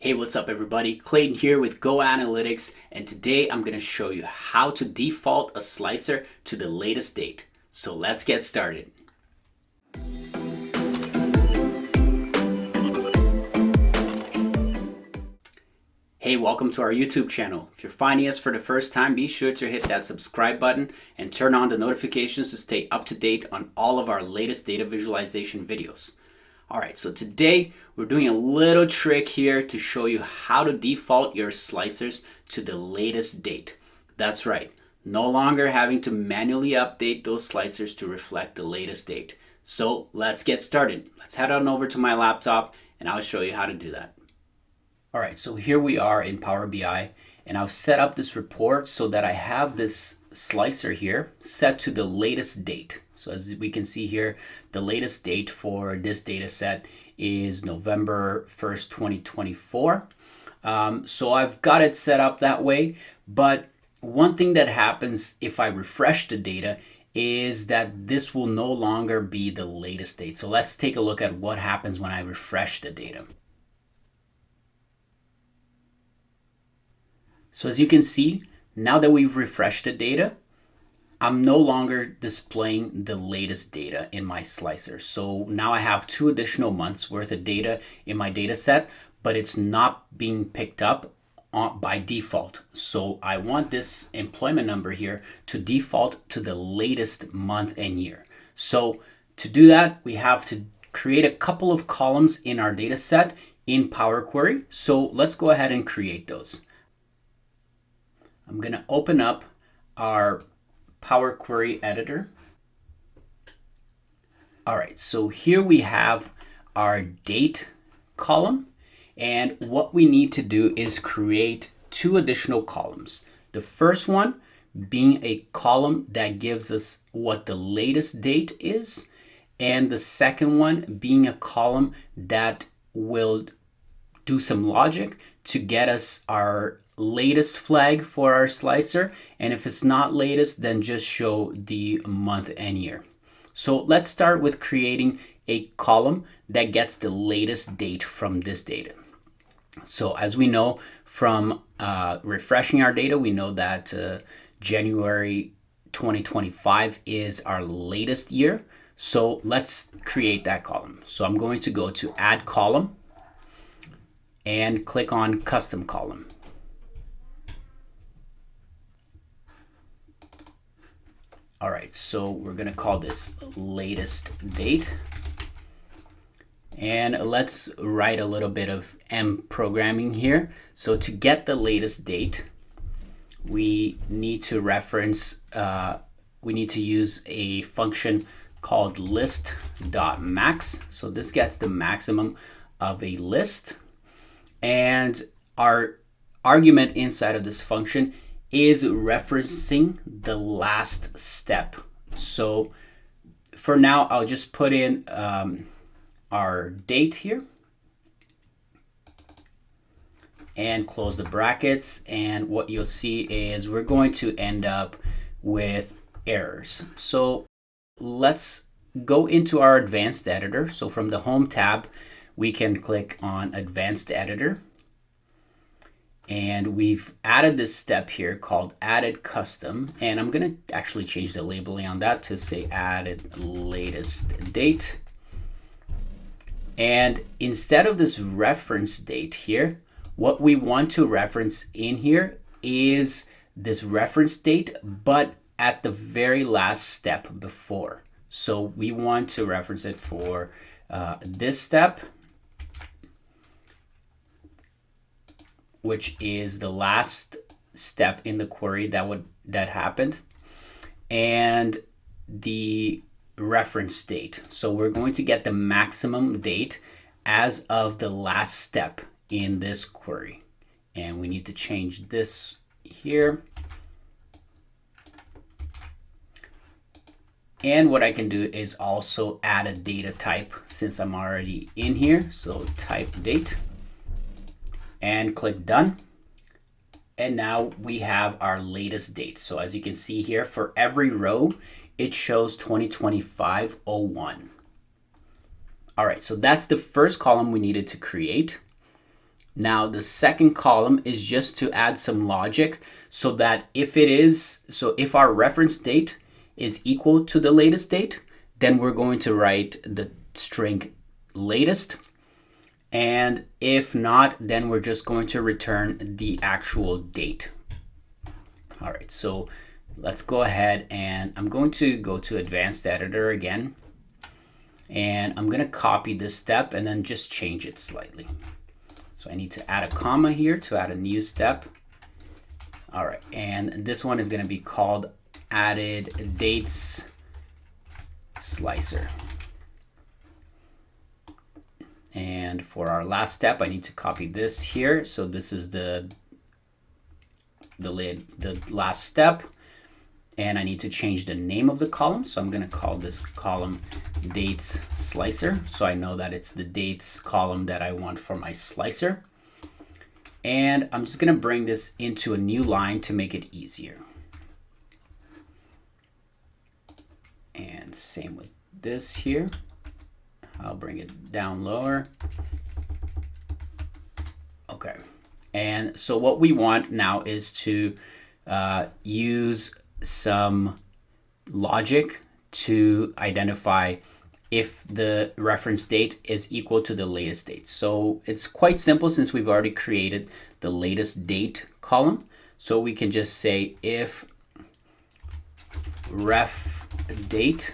Hey, what's up everybody? Clayton here with Go Analytics, and today I'm going to show you how to default a slicer to the latest date. So let's get started. Hey, welcome to our YouTube channel. If you're finding us for the first time, be sure to hit that subscribe button and turn on the notifications to stay up to date on all of our latest data visualization videos. All right, so today we're doing a little trick here to show you how to default your slicers to the latest date. That's right, no longer having to manually update those slicers to reflect the latest date. So let's get started. Let's head on over to my laptop and I'll show you how to do that. All right, so here we are in Power BI, and I've set up this report so that I have this slicer here set to the latest date. So as we can see here, the latest date for this data set is November 1st, 2024. So I've got it set up that way, but one thing that happens if I refresh the data is that this will no longer be the latest date. So let's take a look at what happens when I refresh the data. So as you can see, now that we've refreshed the data, I'm no longer displaying the latest data in my slicer. So now I have 2 additional months worth of data in my data set, but it's not being picked up by default. So I want this employment number here to default to the latest month and year. So to do that, we have to create a couple of columns in our data set in Power Query. So let's go ahead and create those. I'm going to open up our Power Query editor. All right, so here we have our date column, and what we need to do is create 2 additional columns. The first one being a column that gives us what the latest date is, and the second one being a column that will do some logic to get us our latest flag for our slicer, and if it's not latest, then just show the month and year. So let's start with creating a column that gets the latest date from this data. So as we know from refreshing our data, we know that January 2025 is our latest year. So let's create that column. So I'm going to go to Add Column and click on Custom Column. All right, so we're going to call this latest date. And let's write a little bit of M programming here. So to get the latest date, we need to reference, we need to use a function called list.max. So this gets the maximum of a list. And our argument inside of this function is referencing the last step. So for now, I'll just put in our date here and close the brackets. And what you'll see is we're going to end up with errors. So let's go into our advanced editor. So from the Home tab, we can click on Advanced Editor. And we've added this step here called Added Custom. And I'm going to actually change the labeling on that to say Added Latest Date. And instead of this reference date here, what we want to reference in here is this reference date, but at the very last step before. So we want to reference it for this step, which is the last step in the query that happened, and the reference date. So we're going to get the maximum date as of the last step in this query. And we need to change this here. And what I can do is also add a data type since I'm already in here. So type date. And click Done. And now we have our latest date. So as you can see here, for every row, it shows 2025-01. All right, so that's the first column we needed to create. Now the second column is just to add some logic so that if our reference date is equal to the latest date, then we're going to write the string latest. And if not, then we're just going to return the actual date. All right, so let's go ahead and I'm going to go to advanced editor again. And I'm going to copy this step and then just change it slightly. So I need to add a comma here to add a new step. All right, and this one is going to be called added dates slicer. And for our last step, I need to copy this here. So this is the last step. And I need to change the name of the column. So I'm going to call this column dates slicer. So I know that it's the dates column that I want for my slicer. And I'm just going to bring this into a new line to make it easier. And same with this here. I'll bring it down lower. Okay. And so what we want now is to use some logic to identify if the reference date is equal to the latest date. So it's quite simple since we've already created the latest date column. So we can just say if ref date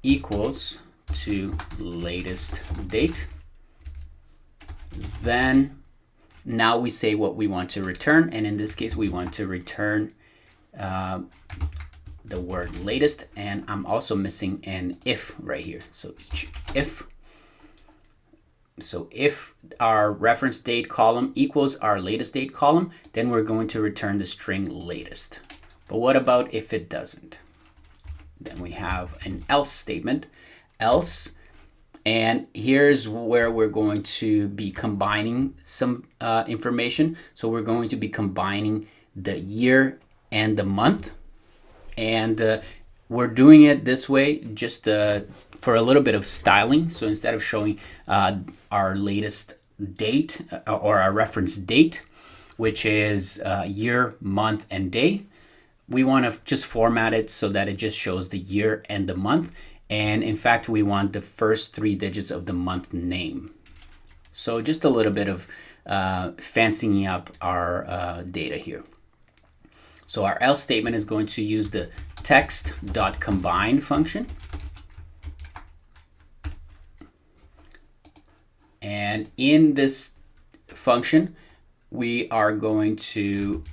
equals to latest date, then now we say what we want to return. And in this case, we want to return the word latest, and I'm also missing an if right here. So each if. So if our reference date column equals our latest date column, then we're going to return the string latest. But what about if it doesn't? Then we have an else statement, else, and here's where we're going to be combining some information. So we're going to be combining the year and the month. And we're doing it this way just for a little bit of styling. So instead of showing our latest date or our reference date, which is year, month, and day, we want to just format it so that it just shows the year and the month. And in fact, we want the first 3 digits of the month name. So just a little bit of fancying up our data here. So our else statement is going to use the text.combine function. And in this function, we are going to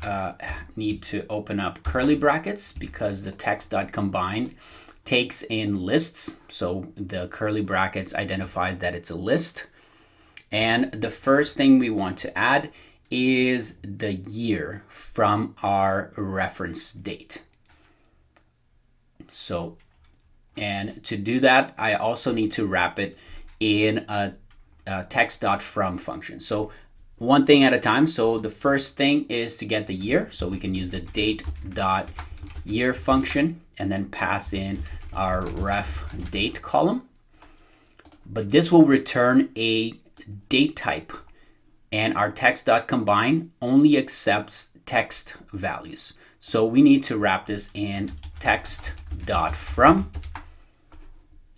need to open up curly brackets because the text.combine takes in lists. So the curly brackets identify that it's a list. And the first thing we want to add is the year from our reference date. So, and to do that, I also need to wrap it in a text.from function. So one thing at a time. So the first thing is to get the year. So we can use the date.year function and then pass in our ref date column. But this will return a date type, and our text.combine only accepts text values. So we need to wrap this in text.from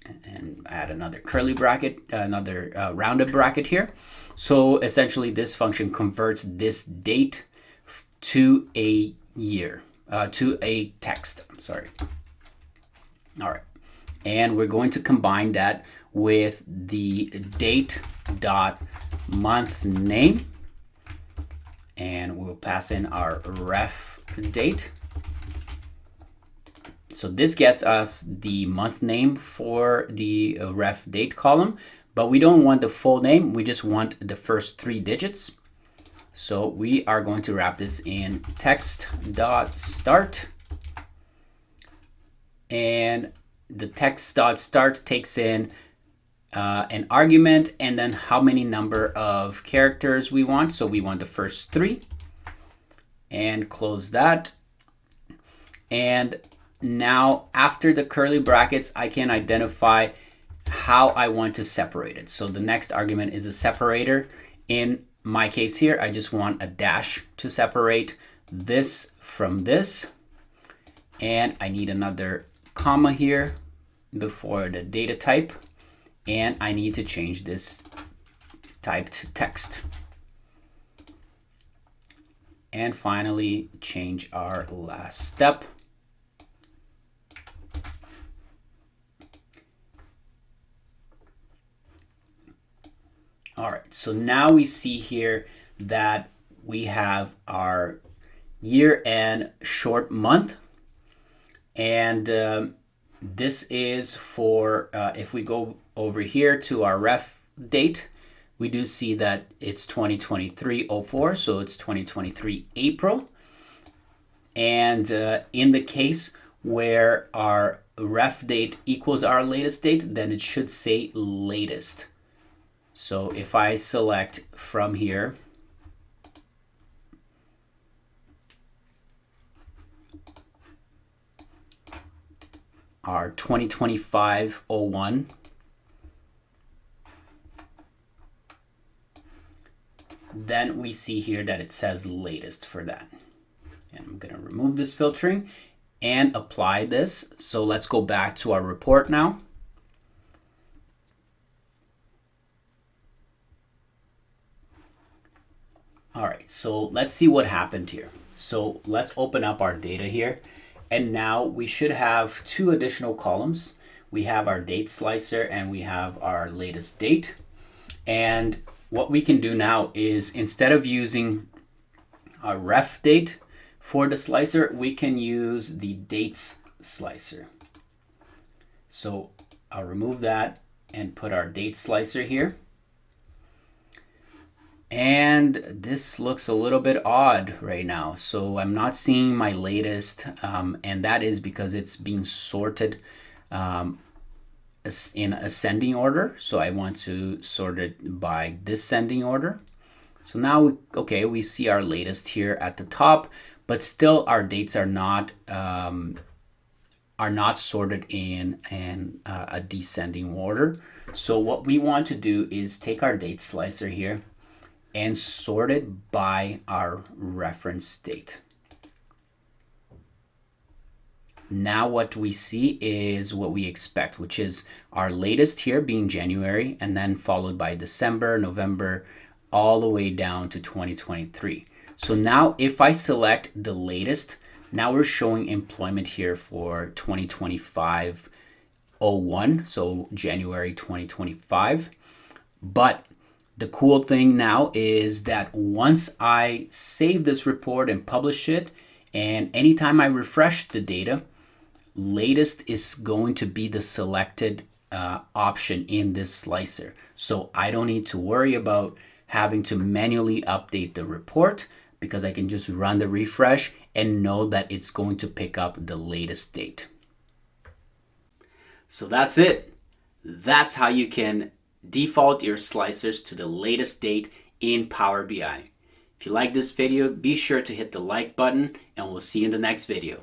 and add another curly bracket, another rounded bracket here. So essentially this function converts this date to a year, to a text, sorry. All right, and we're going to combine that with the date.month name, and we'll pass in our ref date. So this gets us the month name for the ref date column, but we don't want the full name. We just want the first 3 digits. So we are going to wrap this in text.start, and the text.start takes in an argument and then how many number of characters we want. So we want the first 3, and close that. And now after the curly brackets, I can identify how I want to separate it. So the next argument is a separator. In my case here, I just want a dash to separate this from this. And I need another comma here before the data type. And I need to change this type to text. And finally, change our last step. All right, so now we see here that we have our year-end short month. And this is for, if we go over here to our ref date, we do see that it's 2023-04, so it's 2023 April. And in the case where our ref date equals our latest date, then it should say latest. So if I select from here, our 2025-01, then we see here that it says latest for that. And I'm going to remove this filtering and apply this. So let's go back to our report now. All right, so let's see what happened here. So let's open up our data here. And now we should have two additional columns. We have our date slicer and we have our latest date. And what we can do now is, instead of using a ref date for the slicer, we can use the dates slicer. So I'll remove that and put our date slicer here. And this looks a little bit odd right now. So I'm not seeing my latest, and that is because it's being sorted in ascending order. So I want to sort it by descending order. So now, okay, we see our latest here at the top, but still our dates are not sorted in a descending order. So what we want to do is take our date slicer here and sort it by our reference date. Now what we see is what we expect, which is our latest here being January, and then followed by December, November, all the way down to 2023. So now if I select the latest, now we're showing employment here for 2025-01, so January 2025. But the cool thing now is that once I save this report and publish it, and anytime I refresh the data, latest is going to be the selected option in this slicer. So I don't need to worry about having to manually update the report, because I can just run the refresh and know that it's going to pick up the latest date. So that's it. That's how you can default your slicers to the latest date in Power BI. If you like this video, be sure to hit the like button, and we'll see you in the next video.